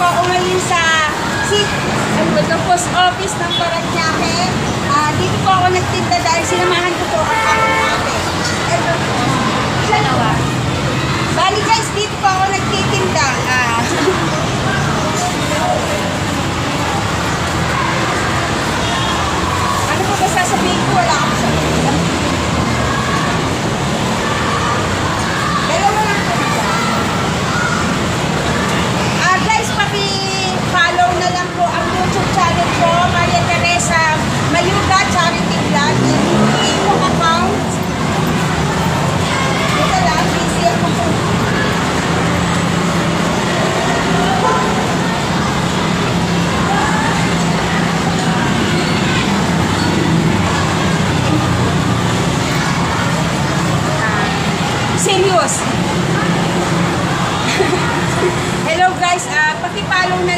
po ako ngayon sa post office ng Parañaque. Dito po ako nagtinda dahil sinamahan ko po ang aking ate. Ito po. Dalawa. Bali guys, dito po ako nagtitinda. Ano po ba sasabihin ko? Wala akong sabihin. Dalawa lang po siya. Guys, paki-follow na lang po ang YouTube channel ko, Maria Teresa Mayuga Charity Vlog. Yung po account. Ito lang, busy ako po. Serious. Hello guys, paki-follow na